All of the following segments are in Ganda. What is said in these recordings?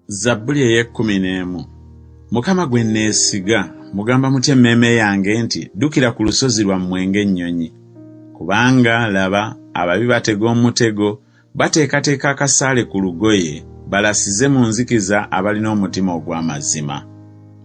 Zabbuli ey'ekkuminemu. Mukama gwe neesiga, mugamba mutya emmeeme yange nti ddukira ku lusozi lwammwe ng'ennyonyi. Kubanga laba ababi batega omutego, bateekateeka akasaale ku lugoye, balasize mu nzikiza abalina omutima ogw'amazima.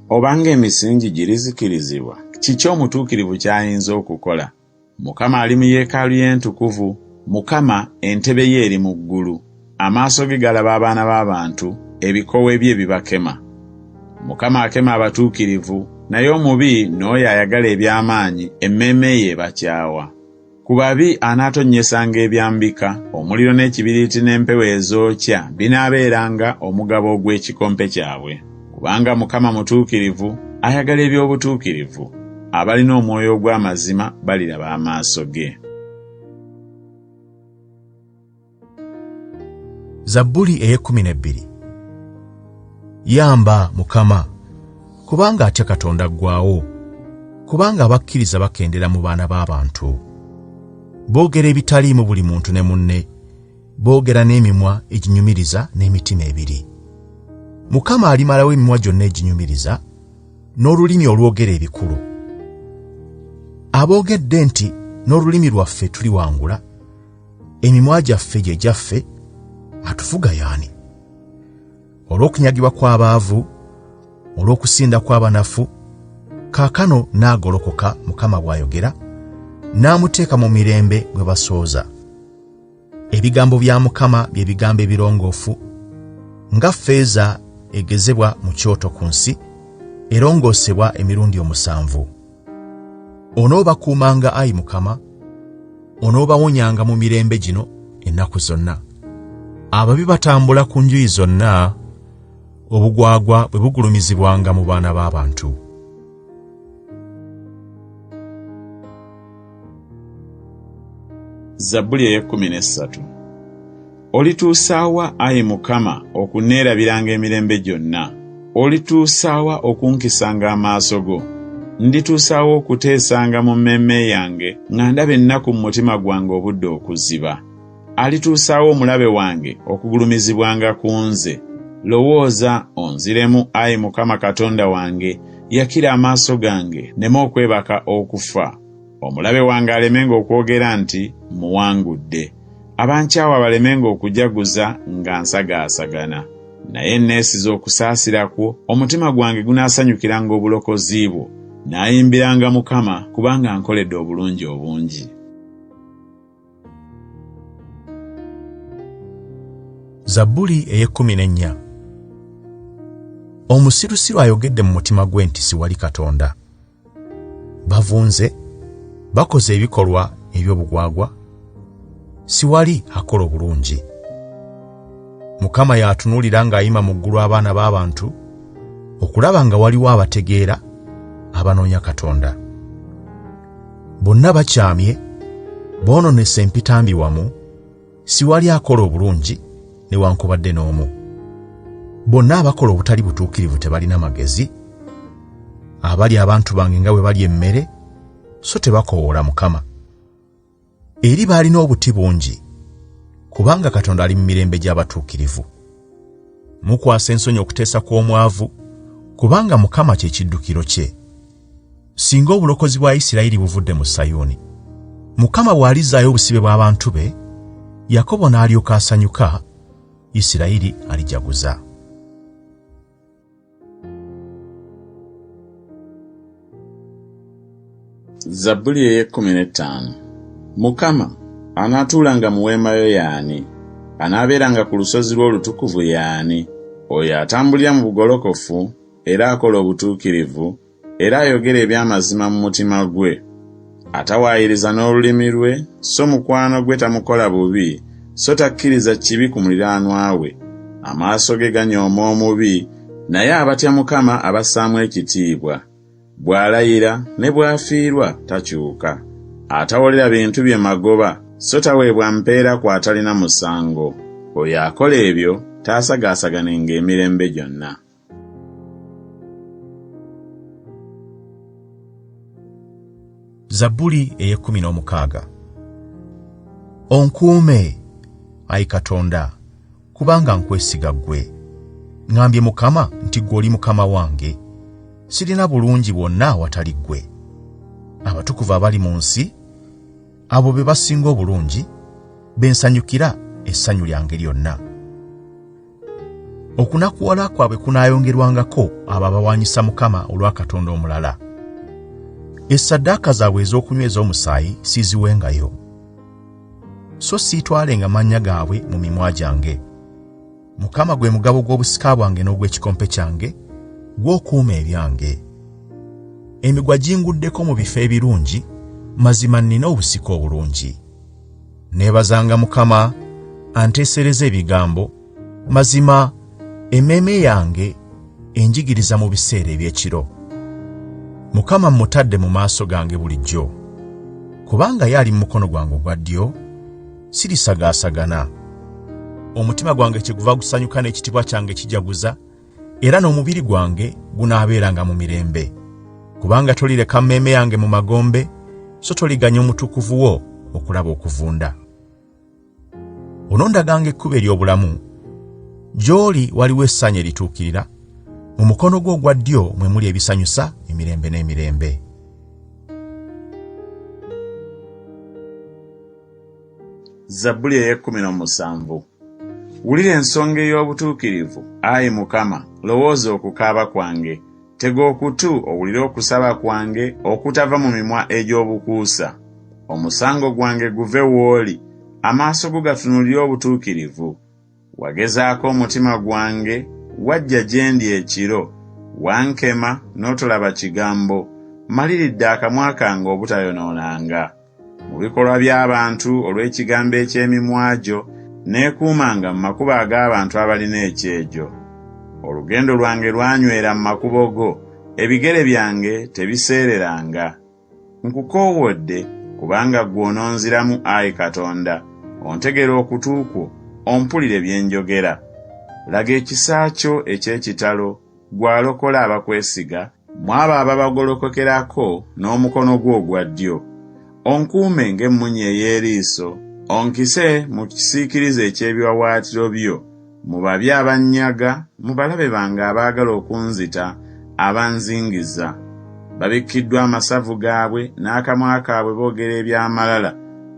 Obanga emisingi girizikirizibwa, kiki omutuukirivu ky'ayinza okukola? Mukama ali mu yeekaalu y'entukuvu, Mukama entebe ye eri mu ggulu. Amaaso ge galaba abaana b'abantu, ebikowe bye bibakema. Mukama akema abatuukirivu, naye omubi n'oyo ayagala eby'amaanyi emmeeme ye bakyawa. Ku babi anaatonnyesanga ebyambika, omuliro n'ekibiriiti n'empewo ezookya binaabeeranga omugabo ogw'ekikompe kyabwe. Kubanga Mukama mutuukirivu, ayagala eby'obutuukirivu, abalina omwoyo ogw'amazima baliraba amaaso ge. Zabbuli ey'ekkuminebiri. Yamba Mukama, kubanga atya Katonda aggwaawo, kubanga abakkiriza bakendera mu baana b'abantu. Boogera ebitaliimu buli muntu ne munne, boogera n'emimwa eginyumiriza n'emitima ebiri. Mukama alimalawo emimwa gyonna eginyumiriza, n'olulimi olwogera ebikulu. Aboogedde nti n'olulimi lwaffe tuliwangula, emimwa gyaffe gye gyaffe, atufuga y'ani? Olw'okunyagibwa kw'abaavu, olw'okusinda kw'abanafu, kaakano n'agolokoka, Mukama bw'ayogera, n'amuteeka mu mirembe gwe basooza. Ebigambo bya Mukama bye bigambo ebirongoofu, nga ffeeza egezebwa mu kyoto ku nsi, erongoosebwa emirundi 7. Onoobakuumanga, Ayi Mukama, onoobawonyanga mu mirembe gino ennaku zonna. Ababi batambula ku njuyi zonna, obugwagwa bwe bugulumizibwanga mu baana b'abantu. Zabbuli ey'ekkuminessatu. Olituusaawa, Ayi Mukama, okunneerabiranga emirembe gyonna? Olituusaawa okunkisanga amaaso go? Ndituusaawa okuteesanga mu mmeeme yange nga ndaba ennaku mu mutima gwange obudde okuziba? Alituusaawo omulabe wange okugulumizibwanga ku nze? Lowooza onziremu, Ayi Mukama Katonda wange, yakira amaaso gange nneme okwebaka okufa. Omulabe wange alemenga okwogera nti muwangudde, abankyawa balemenga okujaguza nga nsagaasagana. Naye neesiza okusaasira kwo, omutima gwange gunaasanyukiranga obulokozi bwo, naayimbiranga Mukama kubanga ankoledde obulungi obungi. Zabbuli ey'ekkuminennya. Omusirusiru ayogedde mu mutima gwe nti siwali Katonda. Bavunze, bakoze ebikolwa eby'obugwagwa, siwali akola obulungi. Mukama y'atunuulira ng'ayima mu ggulu abaana b'abantu, okulaba nga waliwo abategeera, abanoonya Katonda. Bonna bakyamye, boononese empitambi wamu, siwali akola obulungi, newankubadde n'omu. Bonna abakola obutali butuukirivu tebalina magezi, abali abantu bange nga bwe bali emmere, so tebakoowoola Mukama. Eri baalina obuti bungi, kubanga Katonda ali mu mirembe gy'abatuukirivu. Mukwasa ensonyi okuteesa kw'omwavu, kubanga Mukama kye kiddukiro kye. Singa obulokozi bwa Isirayiri buvudde mu Sayuuni, Mukama bw'alizaayo obusibe bw'abantu be, Yakobo n'alyoka asanyuka, Isirayiri alijaguza. Zabbuli ey'ekkuminetaano. Mukama anaatuulanga mu weema yo y'ani? Anaabeeranga ku lusozi lw'olutukuvu y'ani? Oyo atambulira mu bugolokofu, era akola obutuukirivu, era ayogera eby'amazima mu mutima gwe. Atawaayiriza n'olulimi lwe, so mukwano gwe tamukola bubi, so takkiriza kibi ku muliraanwa we. Amaaso ge ganyooma omubi, naye abatya Mukama abassaamu ekitiibwa. Bw'alayira ne bw'afiirwa takyuka. Atawolera bintu bye magoba, so taweebwa mpeera ku atalina musango. Oyo akola ebyo taasagaasaganenga emirembe gyonna. Zabbuli ey'ekkumin'omukaaga. Onkuume, Ayi Katonda, kubanga nkwesiga ggwe. ŋŋambye Mukama nti ggwe oli Mukama wange, sirina bulungi bwonna awatali ggwe. Abatukuvu abali mu nsi, abo be basinga obulungi, bensanyukira essanyu lyange lyonna. Okunakuwala kwabwe kunaayongerwangako abo abawaanyisa Mukama olwa katonda omulala. Essaddaaka zaabwe ez'okunyweza omusaayi siiziwengayo, so siitwalenga mannya gaabwe mu mimwa gyange. Mukama gwe mugabo gw'obusika bwange n'ogw'ekikompe kyange, gw'okuuma ebyange. Emigwa ginguddeko mu bifo ebirungi, mazima nnina obusika obulungi. Neebazanga Mukama anteesereza ebigambo, mazima emmeeme yange enjigiriza mu biseera eby'ekiro. Mukama mmutadde mu maaso gange bulijjo, kubanga ye ali mu mukono gwange ogwa ddyo, sirisagaasagana. Omutima gwange kyeguva gusanyuka n'ekitibwa kyange kijaguza, era n'omubiri gwange gunaabeeranga mu mirembe. Kubanga tolireka mmeeme yange mu magombe, so toliganya omutukuvu wo okulaba okuvunda. Onondaganga ekkubo ery'obulamu, gy'oli waliwo essanyu erituukirira, mu mukono gwo ogwa ddyo mwe muli ebisanyusa emirembe n'emirembe. Zabbuli ey'e17. Wulira ensonga ey'obutuukirivu, Ayi Mukama, lowooza okukaaba kwange. Tega okutu owulire okusaba kwange okutava mu mimwa egy'obukuusa. Omusango gwange guve w'oli, amaaso go gatunuulire obutuukirivu. Wagezaako omutima gwange, wajja gye ndi ekiro, wankema n'otolaba kigambo, maliridde akamwa kange obutayonoonanga. Mu bikolwa by'abantu olw'ekigambo eky'emimwa gyo, neekuumanga mu makubo ag'abantu abalina ekyejo. Olugendo lwange lwanywera mu makubo go, ebigere byange tebiseereranga. Nkukoowodde kubanga ggwe ononziramu, Ayi Katonda, ontegera okutu kwo, ompulire bye njogera. Laga ekisa kyo eky'ekitalo, gw'alokola abakwesiga, mu abo ababagolokokerako n'omukono gwo ogwa ddyo. Onkuume ng'emmunye ey'eriiso, onkise mu kisiikirize eky'ebiwawaatiro byo, mu babi abannyaga, mu balabe bange abaagala okunzita, abanzingiza. Babikkiddwa amasavu gaabwe n'akamwa kaabwe boogera eby'amalala.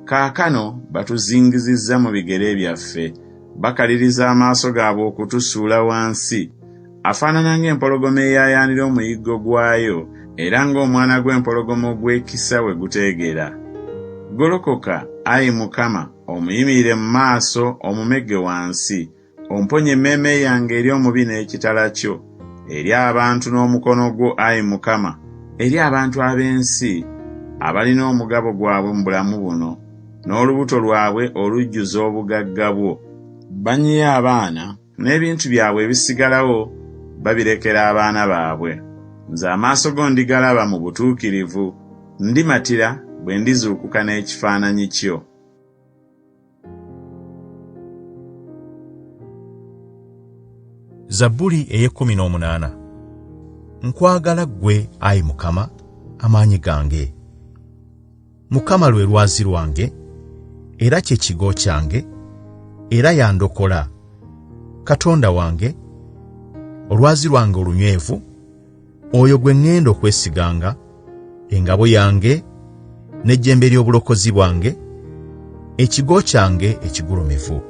Kaakano batuzingizizza mu bigere byaffe, bakaliriza amaaso gaabwe okutusuula wansi. Afaanana ng'empologoma eyaayaanira omuyiggo gwayo, era ng'omwana gw'empologoma ogwekisa we guteegera. Golokoka, Ayi Mukama, omuyimirire mu maaso, omumegge wansi. Omponye emmeeme yange eri omubi n'ekitala kyo, eri abantu n'omukono gwo, Ayi Mukama, eri abantu ab'ensi abalina omugabo gwabwe mu bulamu buno, n'olubuto lwabwe olujjuza obugagga bwo. Banyiye abaana, n'ebintu byabwe ebisigalawo babirekera abaana baabwe. Nze amaaso go ndigalaba mu butuukirivu, ndimatira bwe ndizuukuka n'ekifaananyi kyo. Zabbuli ey'e18. Nkwagala ggwe, Ayi Mukama, amaanyi gange. Mukama lwe lwazi lwange, era kye kigo kyange, era yandokola. Katonda wange, olwazi lwange olunywevu, oyo gwe ŋŋenda okwesiganga, engabo yange, n'ejjembe ly'obulokozi bwange, ekigo kyange ekigulumivu.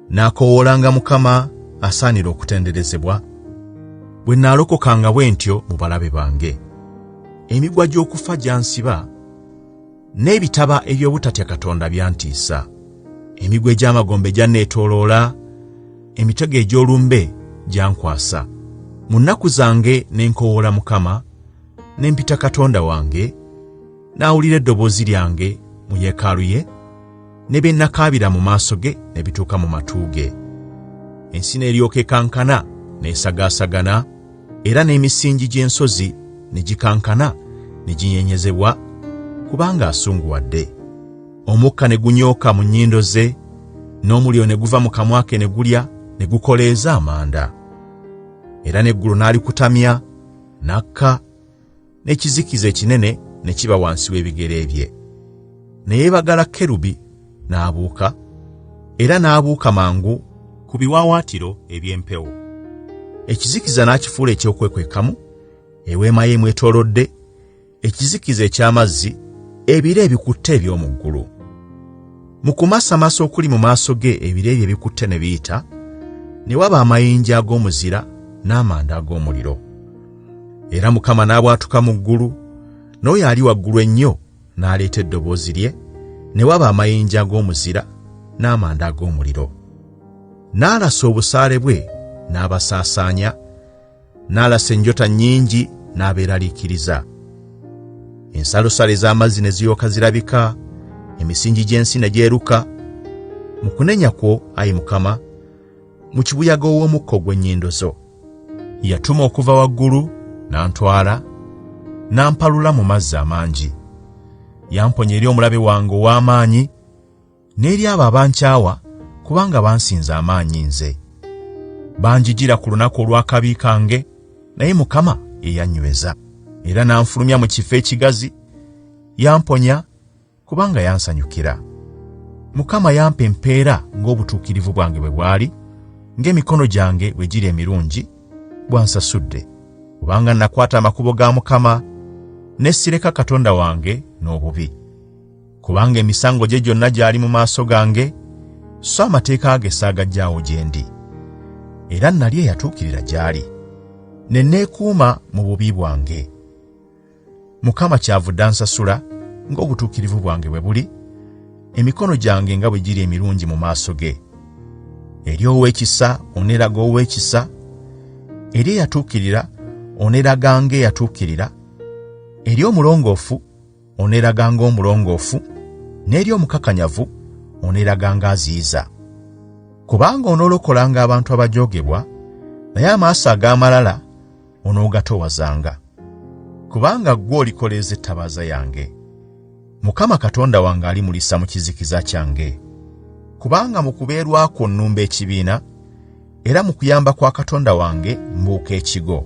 Naakowoolanga Mukama asaanira okutenderezebwa, bwe naalokokanga bwe ntyo mu balabe bange. Emigwa gy'okufa gyansiba, n'ebitaba eby'obutatya Katonda byantiisa. Emigwa egy'amagombe gyanneetooloola, emitego egy'olumbe gyankwasa. Mu nnaku zange ne nkowoola Mukama, ne mpita Katonda wange, n'awulira eddoboozi lyange mu yeekaalu ye, ne bye nakaabira mu maaso ge ne bituuka mu matu ge. Ensi n'eryoka ekankana n'esagaasagana, era n'emisingi gy'ensozi ne gikankana ne ginyenyezebwa, kubanga asunguwadde. Omukka ne gunyooka mu nnyindo ze, n'omuliro ne guva mu kamwa ke ne gulya ne gukoleeza amanda. Era n'eggulu n'alikutamya, n'akka, n'ekizikiza ekinene ne kiba wansi w'ebigere bye. Ne yeebagala kerubi n'abuuka, era n'abuuka mangu ku biwaawaatiro eby'empewo. ekizikiza n'akifuula ekyokwekwekamu, eweema ye mwetoolodde, ekizikiza eky'amazzi, ebire ebikutte eby'omu ggulu. Mu kumasamasa okuli mu maaso ge ebire ebyo ebikutte ne biyita, ne waba amayinja ag'omuzira n'amanda ag'omuliro. Era Mukama n'abwatuka mu ggulu, n'oyo ali waggulu ennyo n'aleeta eddoboozi lye, ne waba amayinja ag'omuzira n'amanda ag'omuliro. N'alasa obusaale bwe n'abasaasaanya, n'alasa enjota nnyingi n'abeeraliikiriza. Ensalosale z'amazzi ne ziryoka zirabika, emisingi gy'ensi ne gyeruka. Mu kunenya kwo, Ayi Mukama, mu kibuyaga ow'omukka ogw'ennyindo zo, yatuma okuva waggulu n'antwala, n'ampalula mu mazzi amangi. Yamponya eri omulabe wange ow'amaanyi, n'eri abo abankyawa, kubanga bansinza amaanyi nze. Banjigira ku lunaku olw'akabi kange, naye Mukama ye yannyweza. Era n'anfulumya mu kifo ekigazi, yamponya kubanga yansanyukira. Mukama yampa empeera ng'obutuukirivu bwange bwe bwali, ng'emikono gyange bwe giri emirungi, bwansasudde. Kubanga nakwata amakubo ga Mukama, ne sireka Katonda wange n'obubi. Kubanga emisango gye gyonna gyali mu maaso gange, so amateeka ge saagaggyaawo gye ndi. Era nali eyatuukirira gy'ali, ne neekuuma mu bubi bwange. Mukama kyavudde ansasula ng'obutuukirivu bwange bwe buli, emikono gyange nga bwe giri emirungi mu maaso ge. Eri ow'ekisa oneraga ow'ekisa, eri eyatuukirira oneraga ng'eyatuukirira, eri omulongoofu oneraga ng'omulongoofu, n'eri omukakanyavu oneraga ng'aziyiza. Kubanga onoolokolanga abantu abajoogebwa, naye amaaso ag'amalala onoogatowazanga. Kubanga ggwe olikoleeza ettabaaza yange. Mukama Katonda wange alimulisa mu kizikiza kyange. Kubanga mu kubeerwa kwo nnumba ekibiina, era mu kuyamba kwa Katonda wange mbuuka ekigo.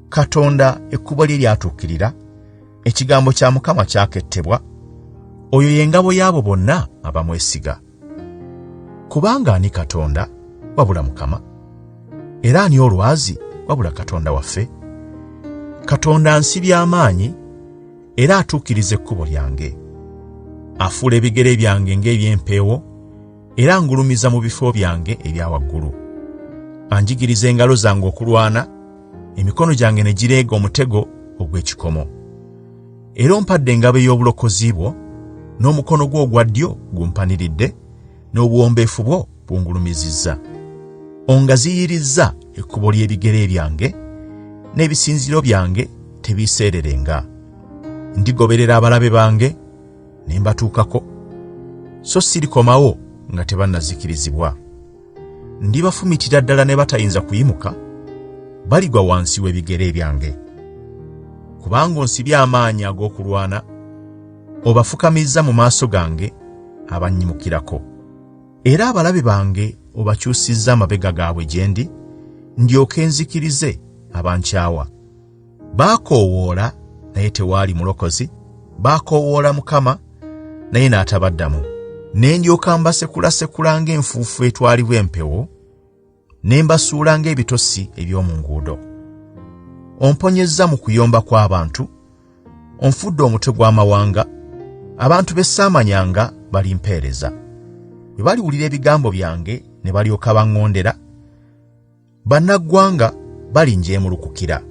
Katonda ekkubo lye lyatuukirira, ekigambo kya Mukama kyakettebwa, oyo y'engabo y'abo bonna abamwesiga. Kubanga ani Katonda wabula Mukama? Era ani olwazi wabula Katonda waffe? Katonda ansibye amaanyi, era atuukiriza ekkubo lyange. Afuula ebigere byange ng'eby'empeewo, era angulumiza mu bifo byange ebya waggulu. Anjigiriza engalo zange okulwana, emikono gyange ne gireega omutego ogw'ekikomo. Era ompadde engabo ey'obulokozi bwo, n'omukono gwo ogwa ddyo gumpaniridde, n'obuwombeefu bwo bungulumizizza. Ongaziyirizza ekkubo ly'ebigere byange, n'ebisinziro byange tebiiseererenga. Ndigoberera abalabe bange, ne mbatuukako, so sirikomawo nga tebannazikirizibwa. Ndibafumitira ddala ne batayinza kuyimuka, baligwa wansi w'ebigere byange. Kubanga onsibye amaanyi ag'okulwana, obafukamizza mu maaso gange abannyimukirako. Era abalabe bange obakyusizza amabega gaabwe gye ndi, ndyoke nzikirize abankyawa. Baakoowoola naye tewaali mulokozi, baakoowoola Mukama naye n'atabaddamu. Ne ndyoka mbasekulasekula ng'enfuufu etwalibwa empewo, ne mbasuula ng'ebitosi eby'omu nguudo. Omponyezza mu kuyomba kw'abantu, onfudde omutwe gw'amawanga, abantu be saamanyanga balimpeereza. Bwe baliwulira ebigambo byange ne balyoka baŋŋondera, bannaggwanga balinjeemulukukira.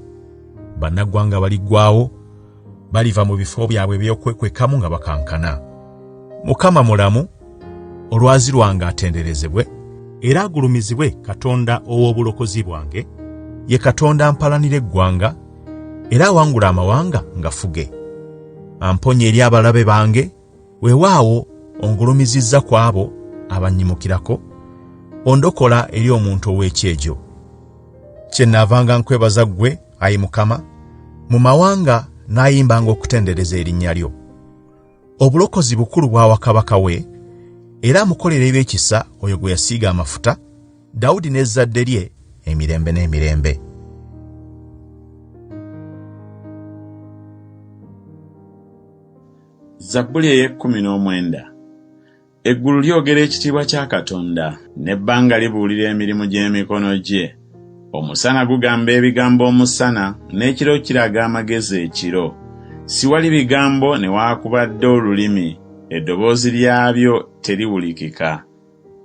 Bannaggwanga baliggwaawo, baliva mu bifo byabwe eby'okwekwekamu nga bakankana. Mukama mulamu, olwazi lwange atenderezebwe, era agulumizibwe Katonda ow'obulokozi bwange, ye Katonda ampalanira eggwanga, era awangula amawanga ngafuge. Amponya eri abalabe bange, weewaawo ongulumizizza ku abo abannyimukirako, ondokola eri omuntu ow'ekyejo. Kyennaavanga nkwebaza ggwe, Ayi Mukama, mu mawanga n'ayimbanga okutendereza erinnya lyo. Obulokozi bukulu bwa kabaka we, era amukolera ebyekisa oyo gwe yasiiga amafuta, Dawudi n'ezzadde lye emirembe n'emirembe. Zabbuli ey'e19. Eggulu lyogera ekitiibwa kya Katonda, n'ebbanga libuulira emirimu gy'emikono gye. Omusana gugamba ebigambo omusana, n'ekiro kiraga amagezi ekiro. Siwali bigambo newaakubadde olulimi, eddoboozi lyabyo teriwulikika.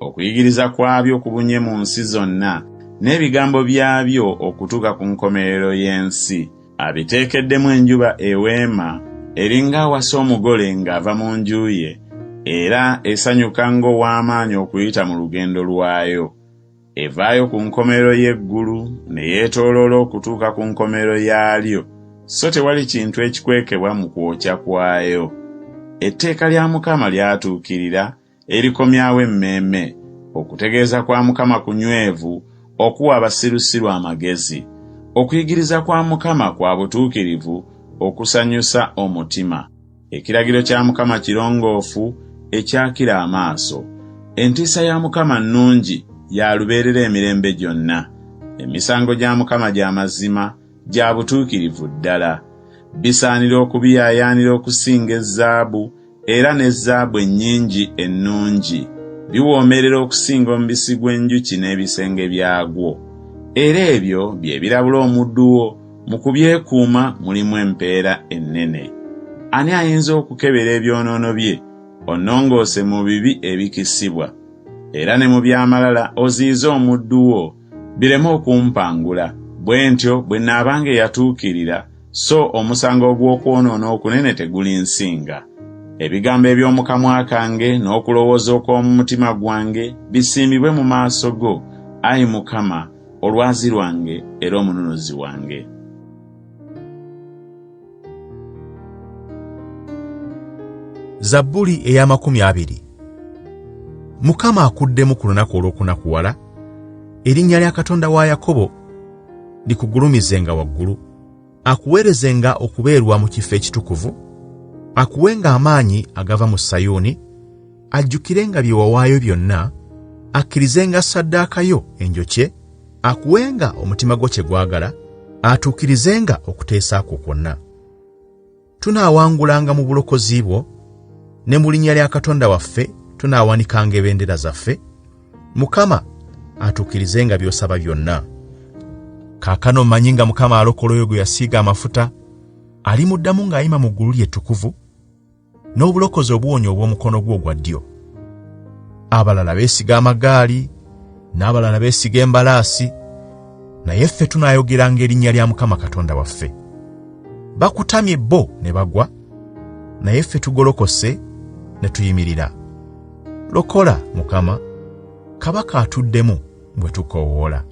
Okuyigiriza kwabyo kubunye mu nsi zonna, n'ebigambo byabyo okutuuka ku nkomerero y'ensi. Abiteekeddemu enjuba eweema, eringa awasa omugole ng'ava mu nju ye, era esanyuka ng'ow'amaanyi okuyita mu lugendo lwayo. Evaayo ku nkomerero y'eggulu ne yeetooloola okutuuka ku nkomerero yaalyo, so tewali kintu ekikwekebwa mu kwokya kwayo. Etteeka lya Mukama lyatuukirira, erikomyawo emmeeme. Okutegeeza kwa Mukama kunywevu, okuwa abasirusiru amagezi. Okuyigiriza kwa Mukama kwa butuukirivu, okusanyusa omutima. Ekiragiro kya Mukama kirongoofu, ekyakira amaaso. Entiisa ya Mukama nnungi, ya lubeerera emirembe gyonna. Emisango gya Mukama gya mazima, gya butuukirivu ddala. Bisaanira okubiyaayaanira okusinga ezzaabu, era n'ezzaabu ennyingi ennungi. Biwoomerera okusinga omubisi gw'enjuki n'ebisenge byagwo. Era ebyo bye birabula omuddu wo, mu kubyekuuma mulimu empeera ennene. Ani ayinza okukebera ebyonoono bye, onnongoose mu bibi ebikisibwa? Era ne mu by'amalala oziyize omuddu wo, bireme okumpangula. Bwe ntyo bwe nnaabanga eyatuukirira, so omusango ogw'okwonoona okunene tegulinsinga. Ebigambo eby'omu kamwa kange n'okulowooza okw'omu mutima gwange bisiimibwe mu maaso go, Ayi Mukama, olwazi lwange era omununuzi wange. Zabbuli ey'amakumi 20. Mukama akuddemu ku lunaku olw'okunakuwala, erinnya lya Katonda wa Yakobo likugulumizenga waggulu, akuweerezenga okubeerwa mu kifo ekitukuvu, akuwenga amaanyi agava mu Sayuuni, ajjukirenga bye wawaayo byonna, akkirizenga ssaddaaka yo enjokye, akuwenga omutima gwo kye gwagala, atuukirizenga okuteesa kwo kwonna. Tunaawangulanga mu bulokozi bwo, ne mu linnya lya Katonda waffe tunaawanikanga ebendera zaffe. Mukama atuukirizenga by'osaba byonna. Kaakano mmanyi nga Mukama alokola oyo gwe yasiiga amafuta, alimuddamu ng'ayima mu ggulu lye ettukuvu, n'obulokozi obuwonya obw'omukono gwo ogwa ddyo. Abalala beesiga amagaali, n'abalala beesiga embalaasi, naye ffe tunaayogeranga erinnya lya Mukama Katonda waffe. Bakutamye bo ne bagwa, naye ffe tugolokose ne tuyimirira. Lokola Mukama, kabaka atuddemu bwe tukoowoola.